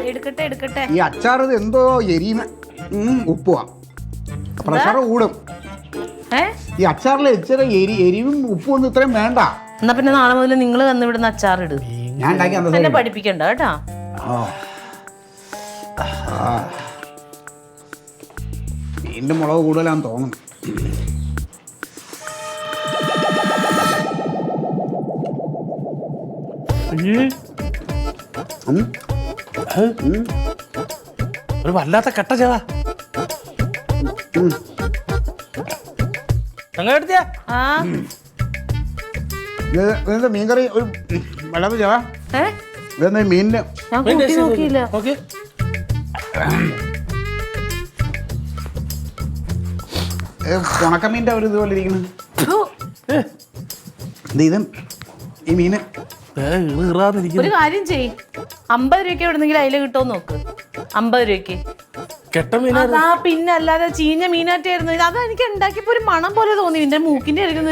എടുക്കട്ടെ. ഈ അച്ചാർ എന്തോ എരിയുന്ന ഉപ്പുവാ, പ്രഷർ കൂടും. ഈ അച്ചാറിൽ ഇച്ചിരി എരിവും ഉപ്പും ഒന്നും ഇത്രയും വേണ്ട. എന്നാ പിന്നെ നാളെ മുതൽ നിങ്ങൾ വന്ന് ഇവിടുന്ന് അച്ചാർ ഇട്. ഞാൻ എന്നെ പഠിപ്പിക്കണ്ട കേട്ടാ. വീണ്ടും മുളക് കൂടുതലാന്ന് തോന്നുന്നു. ഒരു വല്ലാത്ത കട്ട ചേതാ മീൻകറി ഒരു വല്ലാത്ത ചേവാ. മീനിന് ഉണക്കമീൻ്റെ ഒരു ഇതുപോലെ ഇരിക്കുന്നു. ഇത് ഈ മീന് ഒരു കാര്യം ചെയ്, 50 രൂപയ്ക്ക് എവിടെന്നെങ്കിലും അയില കിട്ടുമോ നോക്ക്. 50 രൂപയ്ക്ക് പിന്നെ അല്ലാതെ ചീഞ്ഞ മീനാറ്റായിരുന്നു. അത് എനിക്ക് ഉണ്ടാക്കിയപ്പോ ഒരു മണം പോലെ തോന്നി. എന്റെ മൂക്കിന്റെ എടുക്കുന്ന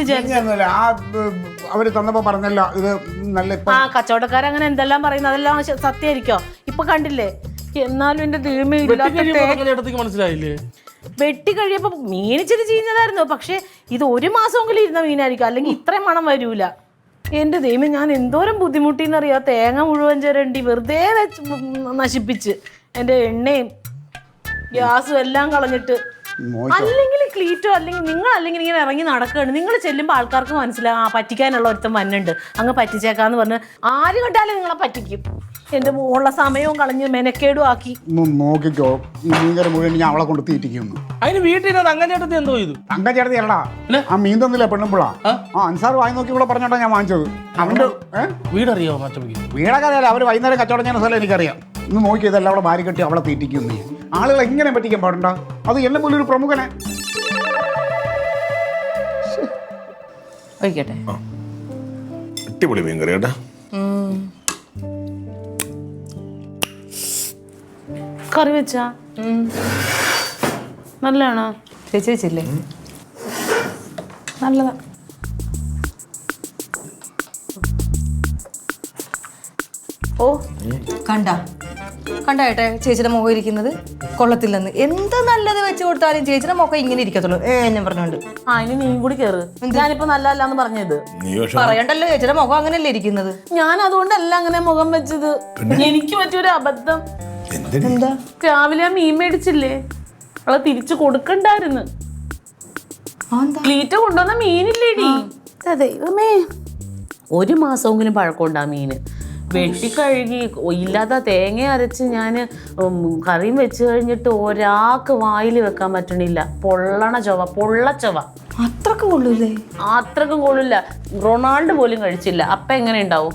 അവര് തന്നപ്പോ പറഞ്ഞല്ലോ ഇത് നല്ല. കച്ചവടക്കാരങ്ങനെ എന്തെല്ലാം പറയുന്നത് അതെല്ലാം സത്യമായിരിക്കോ? ഇപ്പൊ കണ്ടില്ലേ? എന്നാലും എന്റെ മനസ്സിലായില്ലേ? വെട്ടി കഴിയപ്പോ മീനിച്ചിട്ട് ചീഞ്ഞതായിരുന്നു. പക്ഷെ ഇത് 1 മാസമെങ്കിലും ഇരുന്ന മീനായിരിക്കും, അല്ലെങ്കിൽ ഇത്രയും മണം വരൂല. എന്റെ ദൈവം, ഞാൻ എന്തോരം ബുദ്ധിമുട്ടിന്നറിയാം. തേങ്ങ മുഴുവൻ ചിരണ്ടി വെറുതെ വെച്ച് നശിപ്പിച്ച് എന്റെ എണ്ണയും ഗ്യാസും എല്ലാം കളഞ്ഞിട്ട്. അല്ലെങ്കിൽ ക്ലീറ്റോ അല്ലെങ്കിൽ നിങ്ങൾ അല്ലെങ്കിൽ ഇങ്ങനെ ഇറങ്ങി നടക്കുകയാണ്. നിങ്ങൾ ചെല്ലുമ്പോൾ ആൾക്കാർക്ക് മനസ്സിലാവും പറ്റിക്കാനുള്ള ഒരുത്തം വന്നുണ്ട്, അങ്ങ് പറ്റിച്ചേക്കാന്ന് പറഞ്ഞ് ആര് കണ്ടാലും നിങ്ങളെ പറ്റിക്കും. എന്റെ ഉള്ള സമയവും കളഞ്ഞ് മെനക്കേടും ആക്കി. നോക്കിക്കോ, ഈ മീൻകറി മുഴുവൻ ഞാൻ അവളെ കൊണ്ട് തീറ്റിക്കുന്നു. അതിന് വീട്ടിൽ തങ്കച്ചേട്ടത്തി എന്തോ ചെയ്തു? തങ്കച്ചേട്ടത്തി അല്ലടാ, ആ മീൻ തന്നില്ല പെണ്ണുമ്പോഴാ. അൻസാർ വായി നോക്കി ഇവിടെ പറഞ്ഞോട്ടാ ഞാൻ വാങ്ങിച്ചത്. അവന്റെ വീടറിയോ? വീടൊക്കെ അറിയാലോ. അവര് വൈകുന്നേരം കച്ചവടം ചെയ്യുന്ന സ്ഥലം എനിക്കറിയാം. ഇന്ന് നോക്കി ഇതെല്ലാം അവിടെ ഭാര്യ കെട്ടി അവളെ തീറ്റിക്കുന്നു. ആളുകൾ എങ്ങനെ പറ്റിക്കാൻ പാടുണ്ട? അത് എന്നെ പോലെ ഒരു പ്രമുഖനെ. അടിപൊളി മീൻകറി കേട്ടാ. കറി വെച്ചാ നല്ലതാണോ? ചേച്ചി വെച്ചില്ലേ? നല്ലതാ. ഓ കണ്ട ഏട്ടെ ചേച്ചിയുടെ മുഖം ഇരിക്കുന്നത് കൊള്ളത്തില്ലെന്ന്. എന്ത് നല്ലത് വെച്ച് കൊടുത്താലും ചേച്ചിയുടെ മുഖം ഇങ്ങനെ ഇരിക്കത്തുള്ളൂ. ഞാൻ പറഞ്ഞോണ്ട് ഇനി നീ കൂടി കേറ്. ഞാനിപ്പോ നല്ലതല്ലാന്ന് പറഞ്ഞത് പറയണ്ടല്ലോ. ചേച്ചിയുടെ മുഖം അങ്ങനെയല്ലേ ഇരിക്കുന്നത്. ഞാൻ അതുകൊണ്ടല്ല അങ്ങനെ മുഖം വെച്ചത്. എനിക്ക് പറ്റിയൊരു അബദ്ധം. എന്താ? രാവിലെ ആ മീൻ മേടിച്ചില്ലേ, അവളെ തിരിച്ചു കൊടുക്കണ്ടായിരുന്നു. ക്ലീറ്റ കൊണ്ടുവന്ന മീനില്ലേടി. ദൈവമേ, 1 മാസമെങ്കിലും പഴക്കമുണ്ട് ആ മീന്. വെട്ടിക്കഴുകി ഇല്ലാതെ തേങ്ങ അരച്ച് ഞാൻ കറിയും വെച്ച് കഴിഞ്ഞിട്ട് ഒരാൾക്ക് വായിൽ വെക്കാൻ പറ്റണില്ല. പൊള്ളച്ചൊവ. അത്രക്കും കൊള്ളൂല്ലേ? അത്രക്കും കൊള്ളില്ല. റൊണാൾഡോ പോലും കഴിച്ചില്ല. അപ്പൊ എങ്ങനെ ഉണ്ടാവും?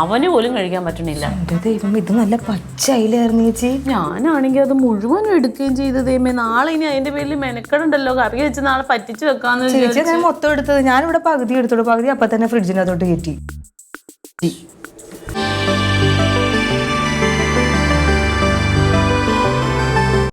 അവന് പോലും കഴിക്കാൻ പറ്റണില്ല. ദൈവം, ഇത് നല്ല പച്ചയിലായിരുന്നു ചേച്ചി. ഞാനാണെങ്കിൽ അത് മുഴുവനും എടുക്കുകയും ചെയ്ത ദൈവമേ. നാളെ ഇനി അതിന്റെ പേരിൽ മെനക്കെടുണ്ടല്ലോ. കറി വെച്ച് നാളെ പറ്റിച്ച് വെക്കാന്ന് ചേച്ചി ഞാൻ മൊത്തം എടുത്തത്. ഞാനിവിടെ പകുതി എടുത്തോളൂ. പകുതി അപ്പൊ തന്നെ ഫ്രിഡ്ജിനകത്തോട്ട് കയറ്റി.